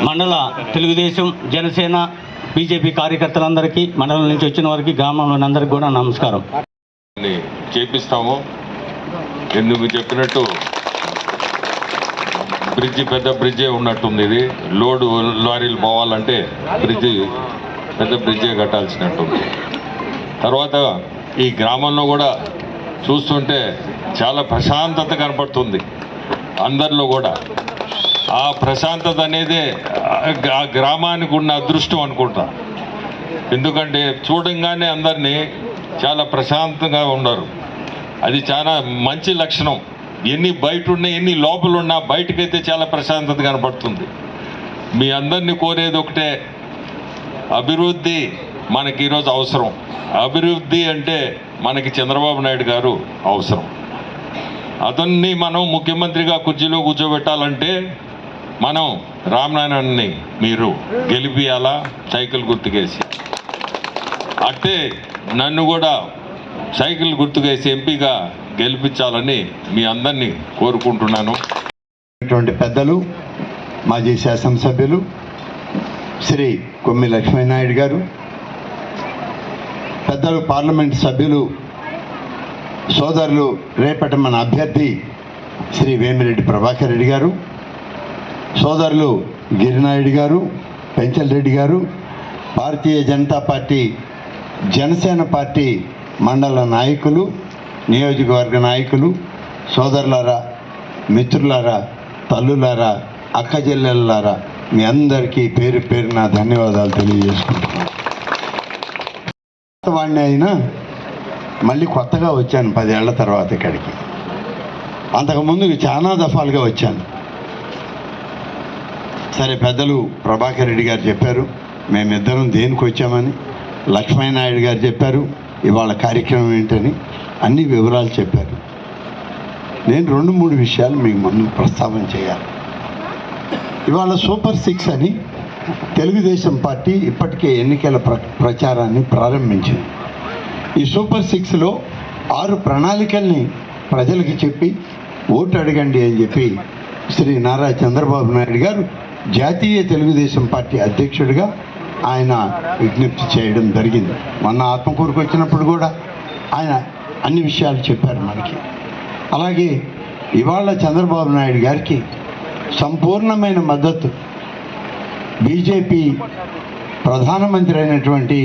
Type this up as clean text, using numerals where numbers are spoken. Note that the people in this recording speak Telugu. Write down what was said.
మండల తెలుగుదేశం జనసేన బీజేపీ కార్యకర్తలందరికీ మండలం నుంచి వచ్చిన వారికి గ్రామంలోని అందరికీ కూడా నమస్కారం. చేపిస్తాము. ఎందుకు చెప్పినట్టు బ్రిడ్జి పెద్ద బ్రిడ్జే ఉన్నట్టుంది. ఇది లోడు లారీలు పోవాలంటే పెద్ద బ్రిడ్జే కట్టాల్సినట్టుంది. తర్వాత ఈ గ్రామంలో కూడా చూస్తుంటే చాలా ప్రశాంతత కనపడుతుంది అందరిలో కూడా. ఆ ప్రశాంతత అనేది ఆ గ్రామానికి ఉన్న అదృష్టం అనుకుంటా. ఎందుకంటే చూడంగానే అందరినీ చాలా ప్రశాంతంగా ఉన్నారు. అది చాలా మంచి లక్షణం. ఎన్ని బయట ఉన్నా ఎన్ని లోపల ఉన్నా బయటకైతే చాలా ప్రశాంతత కనపడుతుంది. మీ అందరినీ కోరేది ఒకటే, అభివృద్ధి మనకి ఈరోజు అవసరం. అభివృద్ధి అంటే మనకి చంద్రబాబు నాయుడు గారు అవసరం. అతన్ని మనం ముఖ్యమంత్రిగా కుర్చీలో కూర్చోబెట్టాలంటే మనం రామనారాయణని మీరు గెలిపియాలా సైకిల్ గుర్తుకేసి. అట్టే నన్ను కూడా సైకిల్ గుర్తుకేసి ఎంపీగా గెలిపించాలని మీ అందరినీ కోరుకుంటున్నాను. పెద్దలు, మాజీ శాసనసభ్యులు శ్రీ కొమ్మి లక్ష్మీనాయుడు గారు, పెద్దలు పార్లమెంట్ సభ్యులు సోదరులు రేపటి మన అభ్యర్థి శ్రీ వేమిరెడ్డి ప్రభాకర్ రెడ్డి గారు, సోదరులు గిరినాయుడు గారు, పెంచల్ రెడ్డి గారు, భారతీయ జనతా పార్టీ జనసేన పార్టీ మండల నాయకులు, నియోజకవర్గ నాయకులు, సోదరులారా, మిత్రులారా, తల్లులారా, అక్క చెల్లెళ్ళారా, మీ అందరికీ పేరు పేరున ధన్యవాదాలు తెలియజేసుకుంటున్నాను. వాడిని అయినా మళ్ళీ కొత్తగా వచ్చాను 10 ఏళ్ల తర్వాత ఇక్కడికి. అంతకుముందు చాలా దఫాలుగా వచ్చాను. సరే, పెద్దలు ప్రభాకర్ రెడ్డి గారు చెప్పారు మేమిద్దరం దేనికి వచ్చామని, లక్ష్మీనాయుడు గారు చెప్పారు ఇవాళ కార్యక్రమం ఏంటని, అన్ని వివరాలు చెప్పారు. నేను 2-3 విషయాలు మీకు ముందు ప్రస్తావన చేయాలి. ఇవాళ సూపర్ 6 అని తెలుగుదేశం పార్టీ ఇప్పటికే ఎన్నికల ప్రచారాన్ని ప్రారంభించింది. ఈ సూపర్ 6లో 6 ప్రణాళికల్ని ప్రజలకి చెప్పి ఓటు అడగండి అని చెప్పి శ్రీ నారా చంద్రబాబు నాయుడు గారు జాతీయ తెలుగుదేశం పార్టీ అధ్యక్షుడిగా ఆయన విజ్ఞప్తి చేయడం జరిగింది. మొన్న ఆత్మకూరుకు వచ్చినప్పుడు కూడా ఆయన అన్ని విషయాలు చెప్పారు మనకి. అలాగే ఇవాళ చంద్రబాబు నాయుడు గారికి సంపూర్ణమైన మద్దతు బీజేపీ ప్రధానమంత్రి అయినటువంటి